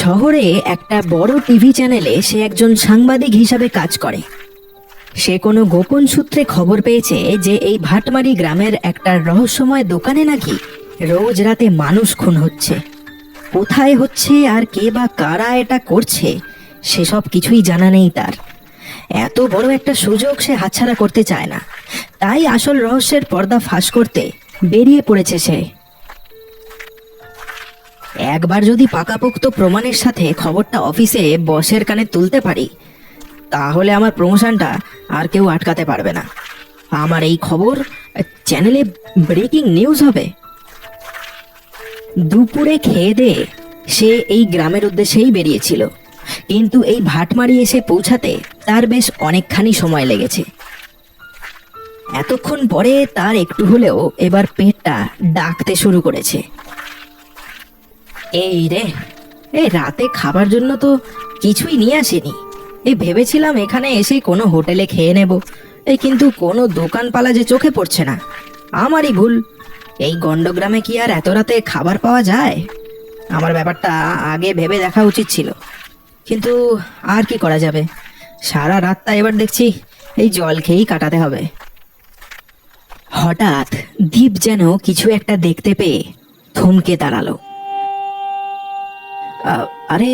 শহরে একটা বড় টিভি চ্যানেলে সে একজন সাংবাদিক হিসাবে কাজ করে। সে কোনো গোপন সূত্রে খবর পেয়েছে যে এই ভাটমারি গ্রামের একটা রহস্যময় দোকানে নাকি রোজ রাতে মানুষ খুন হচ্ছে। কোথায় হচ্ছে আর কে বা কারা এটা করছে সেসব কিছুই জানা নেই তার। এত বড় একটা সুযোগ সে হাতছাড়া করতে চায় না, তাই আসল রহস্যের পর্দা ফাঁস করতে বেরিয়ে পড়েছে সে। একবার যদি পাকাপোক্ত প্রমাণের সাথে খবরটা অফিসে বসের কানে তুলতে পারি, তাহলে আমার প্রমোশনটা আর কেউ আটকাতে পারবে না। আমার এই খবর চ্যানেলে ব্রেকিং নিউজ হবে। দুপুরে খেয়ে দিয়ে সে এই গ্রামের উদ্দেশ্যেই বেরিয়েছিল, কিন্তু এই ভাটমারি এসে পৌঁছাতে তার বেশ অনেকখানি সময় লেগেছে। এতক্ষণ পরে তার একটু হলেও এবার পেটটা ডাকতে শুরু করেছে। এই রে, এই রাতে খাবার জন্য তো কিছুই নিয়ে আসেনি। এই ভেবেছিলাম এখানে এসে কোনো হোটেলে খেয়ে নেব, এই কিন্তু কোনো দোকানপালা যে চোখে পড়ছে না। আমারই ভুল। এই গণ্ডগ্রামে কি আর এত রাতে খাবার পাওয়া যায়? আমার ব্যাপারটা আগে ভেবে দেখা উচিত ছিল, কিন্তু আর কি করা যাবে। সারা রাতটা এবার দেখছি এই জল খেয়েই কাটাতে হবে। হঠাৎ দীপ যেন কিছু একটা দেখতে পেয়ে থমকে দাঁড়ালো। আরে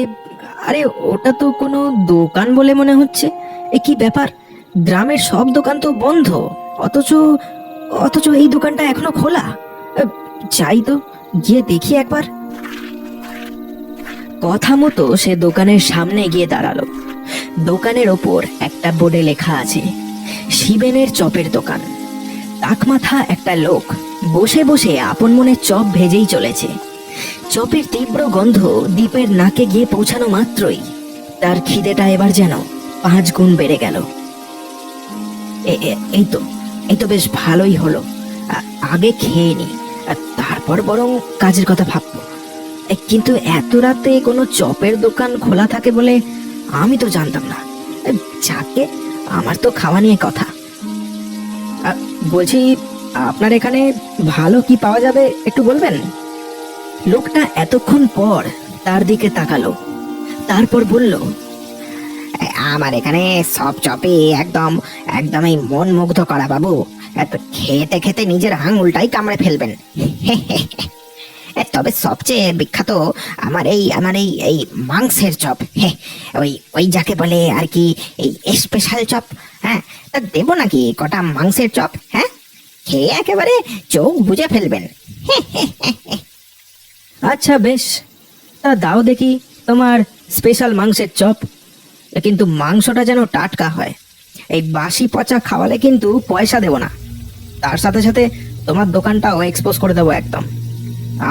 আরে, ওটা তো কোনো দোকান বলে মনে হচ্ছে। এ কি ব্যাপার? গ্রামের সব দোকান তো বন্ধ, অথচ অথচ এই দোকানটা এখনো খোলা। যাই তো, গিয়ে দেখি একবার। কথা মতো সে দোকানের সামনে গিয়ে দাঁড়ালো। দোকানের ওপর একটা বোর্ডে লেখা আছে শিবেনের চপের দোকান। টাকমাথা একটা লোক বসে বসে আপন মনে চপ ভেজেই চলেছে। চপের তীব্র গন্ধ দীপের নাকে গিয়ে পৌঁছানো মাত্রই তার খিদেটা এবার যেন 5 গুণ বেড়ে গেল। এই তো বেশ ভালোই হলো, আগে খেয়ে নি, তারপর বরং কাজের কথা ভাববো। কিন্তু এত রাতে কোনো চপের দোকান খোলা থাকে বলে আমি তো জানতাম না। যাকে, আমার তো খাওয়া নিয়ে কথা। বলছি, আপনার এখানে ভালো কি পাওয়া যাবে একটু বলবেন? লোকটা এতক্ষণ পর তার দিকে তাকালো, তারপর বলল, আমার এখানে সব চপে একদম একদম এই মন মুগ্ধ করা বাবু। খেতে খেতে নিজের আঙুলটাই কামড়ে ফেলবেন। তবে সবচেয়ে বিখ্যাত আমার এই এই মাংসের চপ। ওই যাকে বলে আর কি এই স্পেশাল চপ। হ্যাঁ, তা দেবো নাকি কটা মাংসের চপ? হ্যাঁ, খেয়ে একেবারে চোখ বুজে ফেলবেন। আচ্ছা বেশ, তা দাও দেখি তোমার স্পেশাল মাংসের চপ। কিন্তু মাংসটা যেন টাটকা হয়। এই বাসি পচা খাওয়ালে কিন্তু পয়সা দেব না, তার সাথে সাথে তোমার দোকানটাও এক্সপোজ করে দেবো একদম।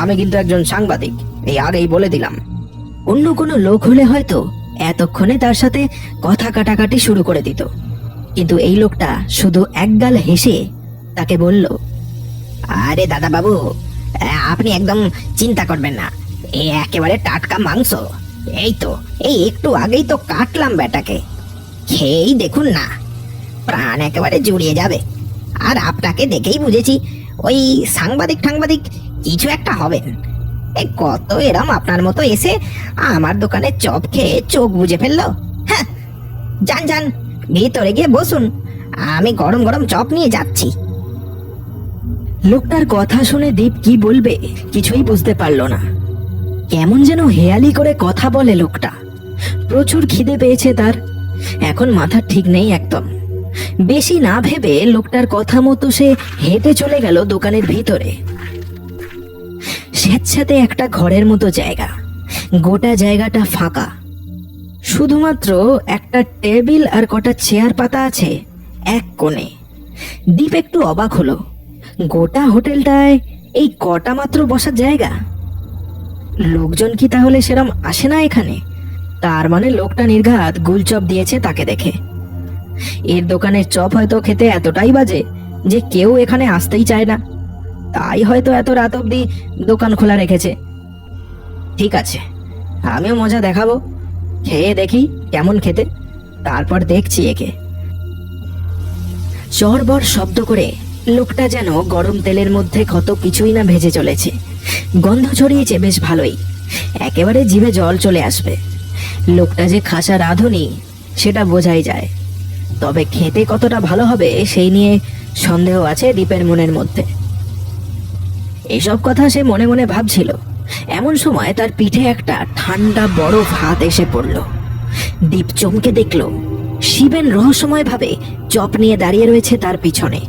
আমি কিন্তু একজন সাংবাদিক, এই আগেই বলে দিলাম। অন্য কোনো লোক হলে হয়তো এতক্ষণে তার সাথে কথা কাটাকাটি শুরু করে দিত, কিন্তু এই লোকটা শুধু একগাল হেসে তাকে বলল, আরে দাদা বাবু, আপনি একদম চিন্তা করবেন না, একেবারে টাটকা মাংস। এই একটু আগেই তো কাটলাম বেটাকে, খেয়েই দেখুন না, প্রাণ একেবারে জুড়িয়ে যাবে। আর আপনাকে দেখেই বুঝেছি ওই সাংবাদিক কিছু একটা হবেন। কত এরম আপনার মতো এসে আমার দোকানে চপ খেয়ে চোখ বুজে ফেললো। হ্যাঁ, যান ভিতরে গিয়ে বসুন, আমি গরম গরম চপ নিয়ে যাচ্ছি। লোকটার কথা শুনে দীপ কি বলবে কিছুই বুঝতে পারল না। কেমন যেন হেয়ালি করে কথা বলে লোকটা। প্রচুর খিদে পেয়েছে তার, এখন মাথা ঠিক নেই একদম। বেশি না ভেবে লোকটার কথা মতো সে হেঁটে চলে গেল দোকানের ভিতরে। স্যাঁতস্যাঁতে একটা ঘরের মতো জায়গা, গোটা জায়গাটা ফাঁকা। শুধুমাত্র একটা টেবিল আর কটা চেয়ার পাতা আছে এক কোণে। দীপ একটু অবাক হলো, গোটা হোটেলটায় এই কটা মাত্র বসার জায়গা। লোকজন কি তাহলে সেরম আসে না এখানে? তার মানে লোকটা নির্ঘাত গুলচপ দিয়েছে তাকে দেখে। এর দোকানের চপ হয়তো খেতে এতটাই বাজে যে কেউ এখানে আসতেই চায় না, তাই হয়তো এত রাত অব্দি দোকান খোলা রেখেছে। ঠিক আছে, আমিও মজা দেখাবো, খেয়ে দেখি কেমন খেতে, তারপর দেখছি একে। চড়বড় শব্দ করে লোকটা যেন গরম তেলের মধ্যে কত কিছুই না ভেজে চলেছে। গন্ধ ছড়িয়েছে বেশ ভালোই। একেবারে জিভে জল চলে আসবে। লোকটা যে খাসা রাঁধুনি সেটা বোঝাই যায়, তবে খেতে কতটা ভালো হবে সেই নিয়ে সন্দেহ আছে দীপের মনের মধ্যে। এসব কথা সে মনে মনে ভাবছিল, এমন সময় তার পিঠে একটা ঠান্ডা বরফ হাত এসে পড়ল। দীপ চমকে দেখল শিবেন রহস্যময় ভাবে চপ নিয়ে দাঁড়িয়ে রয়েছে তার পিছনে।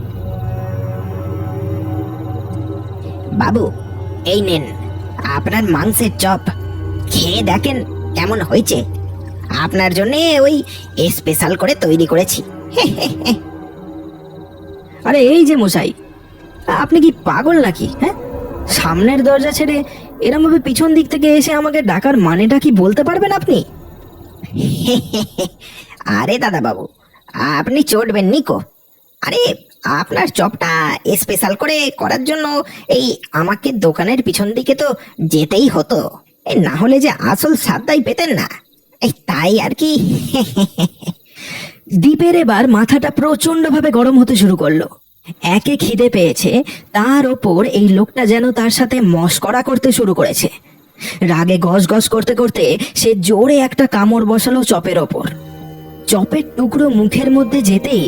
বাবু, এই নেন আপনার মাংসের চপ, খেয়ে দেখেন কেমন হয়েছে। আপনার জন্য ওই স্পেশাল করে তৈরি করেছি। আরে এই যে মশাই, আপনি কি পাগল নাকি? হ্যাঁ, সামনের দরজা ছেড়ে এরম ভাবে পিছন দিক থেকে এসে আমাকে ডাকার মানেটা কি বলতে পারবেন আপনি? আরে দাদা বাবু, আপনি চটবেন নিকো। আরে আপনার চপটা স্পেশাল করে করার জন্য এই আমাকে দোকানের পিছন দিকে তো যেতেই হতো, না হলে যে আসল স্বাদটাই পেতেন না, এই তাই আর কি। দীপের এবার মাথাটা প্রচন্ড ভাবে গরম হতে শুরু করলো। একে খিদে পেয়েছে, তার ওপর এই লোকটা যেন তার সাথে মশকরা করতে শুরু করেছে। রাগে গস গস করতে করতে সে জোরে একটা কামড় বসালো চপের ওপর। চপের টুকরো মুখের মধ্যে যেতেই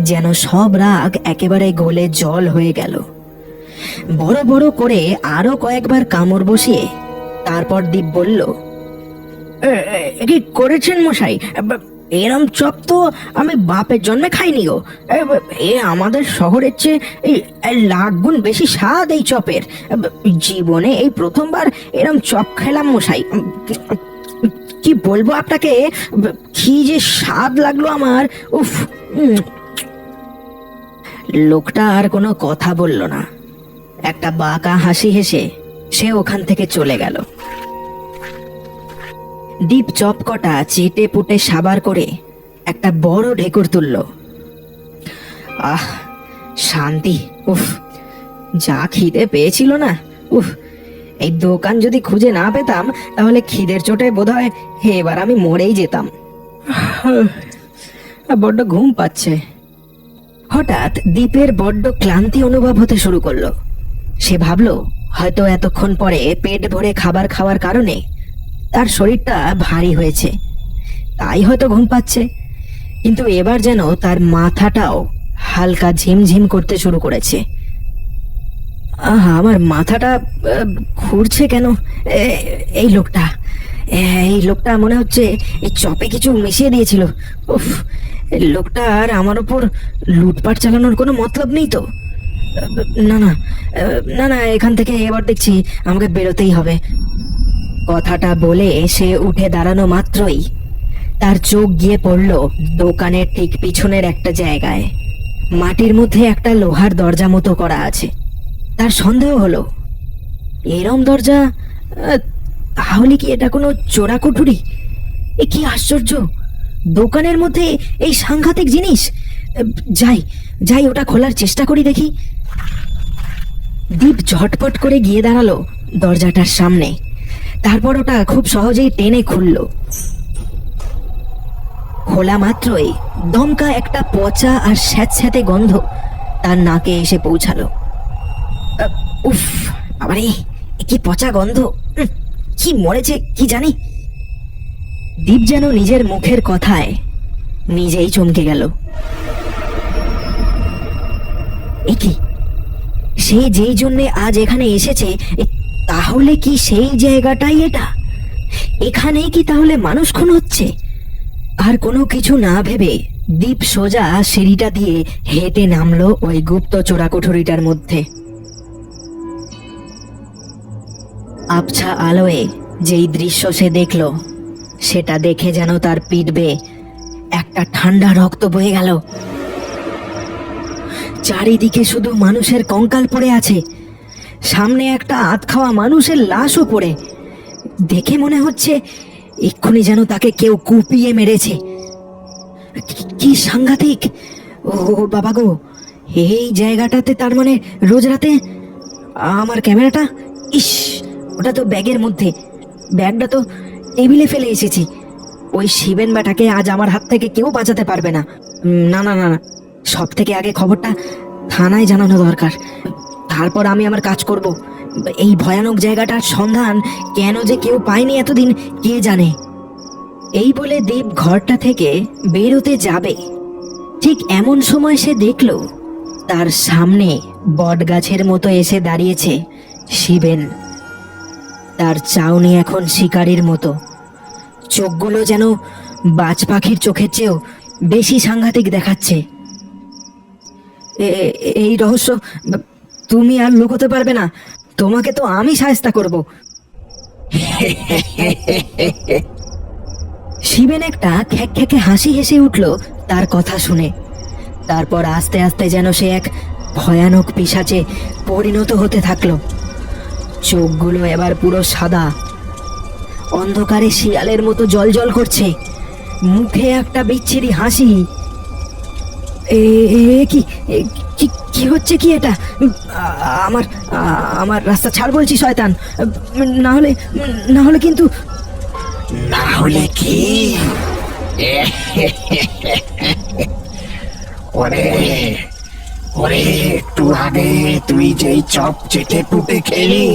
যেন সব রাগ একেবারে গলে জল হয়ে গেল। বড় বড় করে আরো কয়েকবার কামড় বসিয়ে তারপর দীপ বলল, কি করেছেন মশাই? এরম চপ তো আমি বাপের জন্মে খাইনি গো। এ আমাদের শহরের চেয়ে এই লাখ গুণ বেশি স্বাদ এই চপের। জীবনে এই প্রথমবার এরম চপ খেলাম মশাই। কি বলবো আপনাকে, কি যে স্বাদ লাগলো আমার, উফ। লোকটা আর কোনো কথা বলল না। একটা বাঁকা হাসি হেসে সে ওখান থেকে চলে গেল। দীপ চপ কটা চেটে পুটে সাবার করে একটা বড় ঢেকুর তুলল। আহ, শান্তি। উফ, যা খিদে পেয়েছিল না, উফ। এই দোকান যদি খুঁজে না পেতাম তাহলে খিদের চোটে বোধহয় এবার আমি মরেই যেতাম। বড্ড ঘুম পাচ্ছে। হঠাৎ দীপের বড্ড ক্লান্তি অনুভব হতে শুরু করলো। সে ভাবলো হয়তো এতক্ষণ পরে পেট ভরে খাবার খাওয়ার কারণে তার শরীরটা ভারী হয়েছে, তাই হয়তো ঘুম পাচ্ছে। কিন্তু এবার যেন তার মাথাটাও হালকা ঝিমঝিম করতে শুরু করেছে। আমার মাথাটা ঘুরছে কেন? এই লোকটা মনে হচ্ছে এই চপে কিছু মিশিয়ে দিয়েছিল। উফ, লোকটার আমার উপর লুটপাট চালানোর কোনো মতলব নেই তো? না না না না, এখান থেকে এবার দেখছি আমাকে বেরোতেই হবে। কথাটা বলে সে উঠে দাঁড়ানো মাত্রই তার চোখ গিয়ে পড়ল দোকানের ঠিক পিছনের একটা জায়গায়। মাটির মধ্যে একটা লোহার দরজা মতো করা আছে। তার সন্দেহ হলো, এরম দরজা, তাহলে কি এটা কোনো চোরাকুঠুরি? এ কি আশ্চর্য, দোকানের মধ্যে এই সাংঘাতিক জিনিস। যাই যাই, ওটা খোলার চেষ্টা করি দেখি। দীপ ঝটপট করে গিয়ে দাঁড়ালো দরজাটার সামনে। তারপর ওটা খুব সহজেই টেনে খুলল। খোলা মাত্রই দমকা একটা পচা আর স্যাঁতস্যাঁতে গন্ধ তার নাকে এসে পৌঁছালো। উফ, বাবারে, কি পচা গন্ধ! কি মরেছে কি জানি। দীপ যেন নিজের মুখের কথায় নিজেই চমকে গেল। এ কি, সে যেই জন্যে আজ এখানে এসেছে, তাহলে কি সেই জায়গাটাই এটা? এখানেই কি তাহলে মানুষ খুন হচ্ছে? আর কোনো কিছু না ভেবে দীপ সোজা সিঁড়িটা দিয়ে হেঁটে নামলো ওই গুপ্ত চোরাকুঠুরিটার মধ্যে। আবছা আলোয় যেই দৃশ্য সে দেখল, সেটা দেখে যেন তার পিঠ বেয়ে একটা ঠান্ডা রক্ত বয়ে গেল। চারিদিকে শুধু মানুষের কঙ্কাল পড়ে আছে, সামনে একটা আধ খাওয়া মানুষের লাশও পড়ে। দেখে মনে হচ্ছে এক্ষুনি যেন তাকে কেউ কুপিয়ে মেরেছে। কি সাংঘাতিক! ও বাবা গো, এই জায়গাটাতে তার মানে রোজ রাতে আমার ক্যামেরাটা, ইস, ওটা তো ব্যাগের মধ্যে। ব্যাগটা তো টেবিলে ফেলে এসেছি। ওই শিবেন ব্যাটাকে আজ আমার হাত থেকে কেউ বাঁচাতে পারবে না। না না না না, সব থেকে আগে খবরটা থানায় জানানো দরকার। তারপর আমি আমার কাজ করব। এই ভয়ানক জায়গাটার সন্ধান কেন যে কেউ পায়নি এতদিন কে জানে। এই বলে দীপ ঘরটা থেকে বেরোতে যাবে, ঠিক এমন সময় সে দেখল তার সামনে বটগাছের মতো এসে দাঁড়িয়েছে শিবেন। তার চাউনি এখন শিকারীর মতো, চোখগুলো যেন বাজ পাখির চোখের চেয়েও বেশি সাংঘাতিক দেখাচ্ছে। এই রহস্য তুমি আর লুকোতে পারবে না, তোমাকে তো আমি সাহায্য করব। শিবেন একটা খ্যাঁকে হাসি হেসে উঠল তার কথা শুনে। তারপর আস্তে আস্তে যেন সে এক ভয়ানক পিশাচে পরিণত হতে থাকলো। চোখগুলো এবার পুরো সাদা, অন্ধকারে শিয়ালের মতো জ্বলজ্বল করছে, মুখে একটা বিচ্ছিরি হাসি। কি কি হচ্ছে কি এটা? আমার আমার রাস্তা ছাড় বলছি শয়তান, না হলে কিন্তু। না হলে কি? ওরে ওরে, একটু আগে তুই যেই চপ চেটে পুটে খেলি,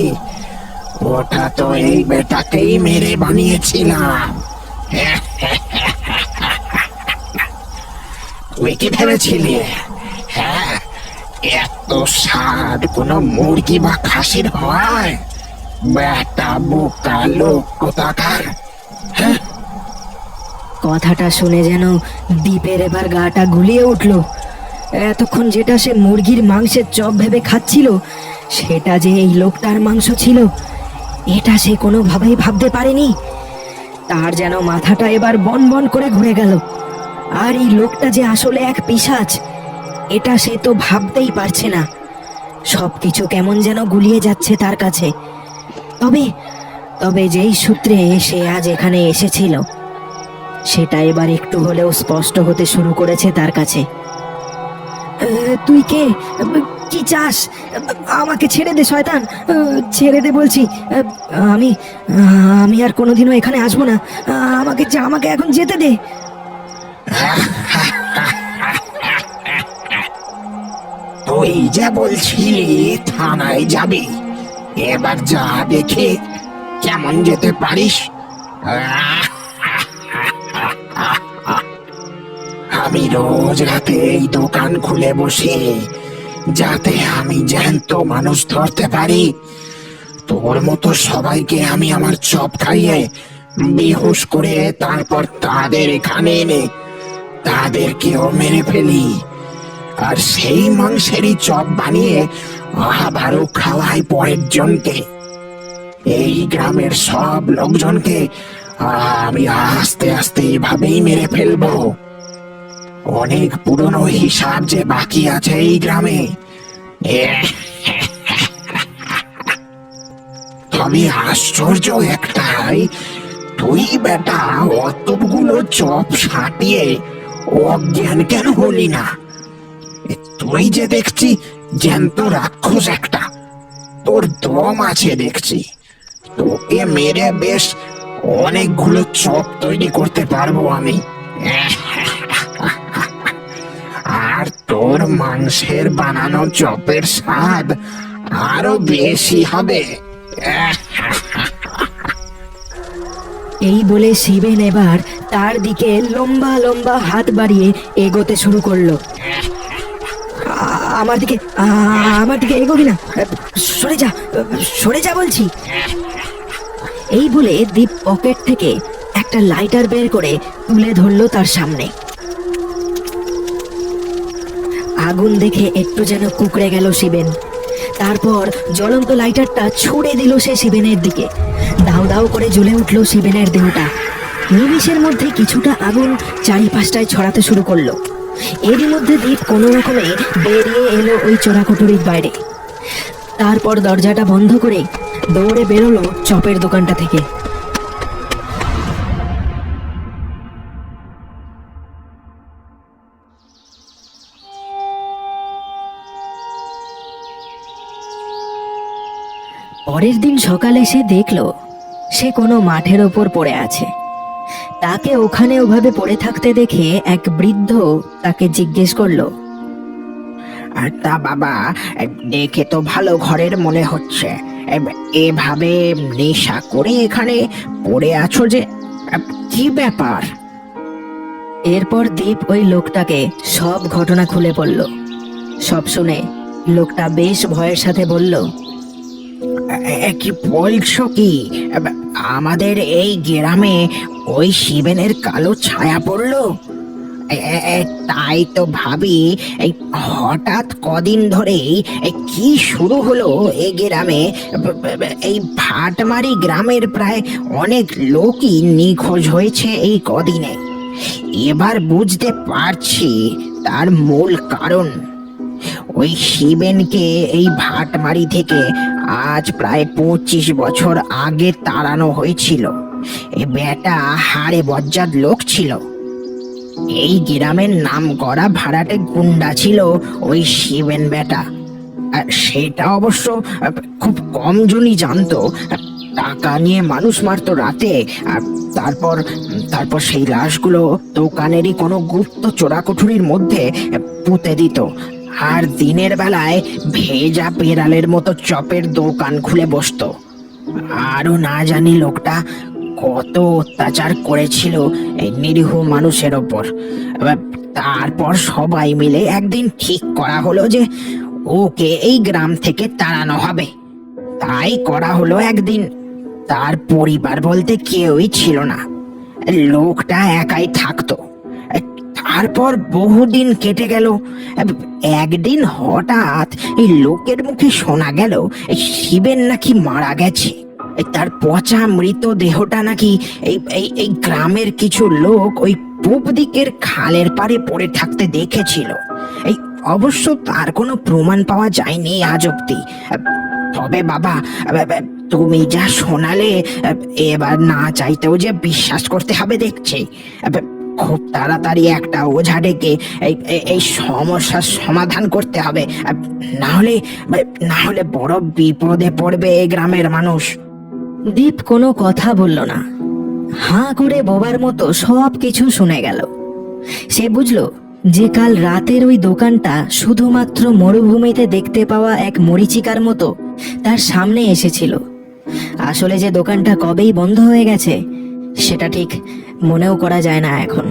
ওটা তো এই বেটাকেই মেরে বানিয়েছিলাম। তুই কি ভেবেছিলি হ্যাঁ এত স্বাদ কোনো মুরগি বা খাসির হয়? বেটা বোকা লোক কোথাকার। কথাটা শুনে যেন দীপের এবার গাটা গুলিয়ে উঠল। এতক্ষণ যেটা সে মুরগির মাংসের চপ ভেবে খাচ্ছিল, সেটা যে এই লোকটার মাংস ছিল, এটা সে কোনোভাবেই ভাবতে পারেনি। তার যেন মাথাটা এবার বন বন করে ঘুরে গেল। আর এই লোকটা যে আসলে এক পিশাচ, এটা সে তো ভাবতেই পারছে না। সবকিছু কেমন যেন গুলিয়ে যাচ্ছে তার কাছে। তবে তবে যেই সূত্রে সে আজ এখানে এসেছিল, সেটা এবার একটু হলেও স্পষ্ট হতে শুরু করেছে তার কাছে। তুই কে? কি চাস? আমাকে ছেড়ে দে শয়তান, ছেড়ে দে বলছি। আমি আমি আর কোনোদিনও এখানে আসবো না। আমাকে এখন যেতে দে। তুই যা বলছিলি থানায় যাবি, এবার যা দেখে কেমন যেতে পারিস। আমি রোজ রাতে এই দোকান খুলে বসি, যাতে আমি জ্যান্ত মানুষ ধরতে পারি। তোর মতো সবাইকে আমি আমার চপ খাইয়ে বেহুশ করে তারপর তাদের এখানে এনে তাদেরকেও মেরে ফেলি, আর সেই মাংসেরই চপ বানিয়ে আবারও খাওয়াই পরের জনকে। এই গ্রামের সব লোকজনকে আমি আস্তে আস্তে এভাবেই মেরে ফেলবো। অনেক পুরনো হিসাব যে বাকি আছে এই গ্রামে। তবে আশ্চর্য একটাই, তুই বেটা অতগুলো চপ সাঁটিয়ে অজ্ঞান কেন হলি না? তুই যে দেখছি জ্যান্ত রাক্ষস একটা, তোর দম আছে দেখছি। তোকে মেরে বেশ অনেকগুলো চপ তৈরি করতে পারবো আমি, আর তোর মাংসের বানানো চপের স্বাদ আরো বেশি হবে। এই বলে শিবেন এবার তার দিকে লম্বা লম্বা হাত বাড়িয়ে এগোতে শুরু করলো। আমার দিকে এগোবি না, সরে যা বলছি। এই বলে দীপ পকেট থেকে একটা লাইটার বের করে তুলে ধরলো তার সামনে। আগুন দেখে একটু যেন কুকড়ে গেল শিবেন। তারপর জ্বলন্ত লাইটারটা ছুড়ে দিল সে শিবেনের দিকে। দাউ দাউ করে জ্বলে উঠলো শিবেনের দেহটা। নিমিষের মধ্যে কিছুটা আগুন চারিপাশটায় ছড়াতে শুরু করলো। এরই মধ্যে দীপ কোনো রকমে বেরিয়ে এলো ওই চোরাকুটুরির বাইরে। তারপর দরজাটা বন্ধ করে দৌড়ে বেরোলো চপের দোকানটা থেকে। পরের দিন সকালে সে দেখল সে কোনো মাঠের ওপর পড়ে আছে। তাকে ওখানে ওভাবে পড়ে থাকতে দেখে এক বৃদ্ধ তাকে জিজ্ঞেস করলো, তা বাবা, দেখে তো ভালো ঘরের মনে হচ্ছে, এভাবে নেশা করে এখানে পড়ে আছো যে, কি ব্যাপার? এরপর দীপ ওই লোকটাকে সব ঘটনা খুলে বলল। সব শুনে লোকটা বেশ ভয়ের সাথে বলল, কি বলছো কি? আমাদের এই গ্রামে ওই শিবেনের কালো ছায়া পড়লো? তাই তো ভাবি, এই হঠাৎ কদিন ধরেই কি শুরু হলো এই গ্রামে। এই ভাটমারি গ্রামের প্রায় অনেক লোকই নিখোঁজ হয়েছে এই কদিনে। এবার বুঝতে পারছি তার মূল কারণ। ওই শিবেনকে এই ভাটমারি থেকে আজ প্রায় 25 বছর আগে তাড়ানো হয়েছিল। এ বেটা হাড়ে বজ্জাত লোক ছিল। এই গ্রামের নাম করা ভাড়াটে গুন্ডা ছিল ওই শিবেন বেটা। আর সেটা অবশ্য খুব কম জনই জানতো। টাকা নিয়ে মানুষ মারতো রাতে, আর তারপর তারপর সেই লাশগুলো দোকানেরই কোনো গুপ্ত চোরাকুঠুরির মধ্যে পুঁতে দিত। আর দিনের বেলায় ভেজা পেরালের মতো চপের দোকান খুলে বসতো। আরো না জানি লোকটা কত অত্যাচার করেছিল এই নিরীহ মানুষের ওপর। তারপর সবাই মিলে একদিন ঠিক করা হলো যে ওকে এই গ্রাম থেকে তাড়ানো হবে। তাই করা হলো একদিন। তার পরিবার বলতে কেউই ছিল না, লোকটা একাই থাকতো। তারপর বহুদিন কেটে গেল। একদিন হঠাৎ এই লোকের মুখে শোনা গেল শিবেন নাকি মারা গেছে। তার পচা মৃতদেহটা নাকি এই এই এই গ্রামের কিছু লোক ওই পূব দিকের খালের পাড়ে পড়ে থাকতে দেখেছিল। এই অবশ্য তার কোনো প্রমাণ পাওয়া যায়নি আজ অব্দি। তবে বাবা, তুমি যা শোনালে এবার না চাইতেও যে বিশ্বাস করতে হবে দেখছি। খুব তাড়াতাড়ি একটা ওঝা ডেকে এই সমস্যার সমাধান করতে হবে, না হলে বড় বিপদে পড়বে এই গ্রামের মানুষ। দীপ কোনো কথা বলল না, হাঁ করে বোবার মতো সব কিছু শুনে গেল। সে বুঝল যে কাল রাতের ওই দোকানটা শুধুমাত্র মরুভূমিতে দেখতে পাওয়া এক মরীচিকার মতো তার সামনে এসেছিল। আসলে যে দোকানটা কবেই বন্ধ হয়ে গেছে সেটা ঠিক মনেও করা যায় না এখন।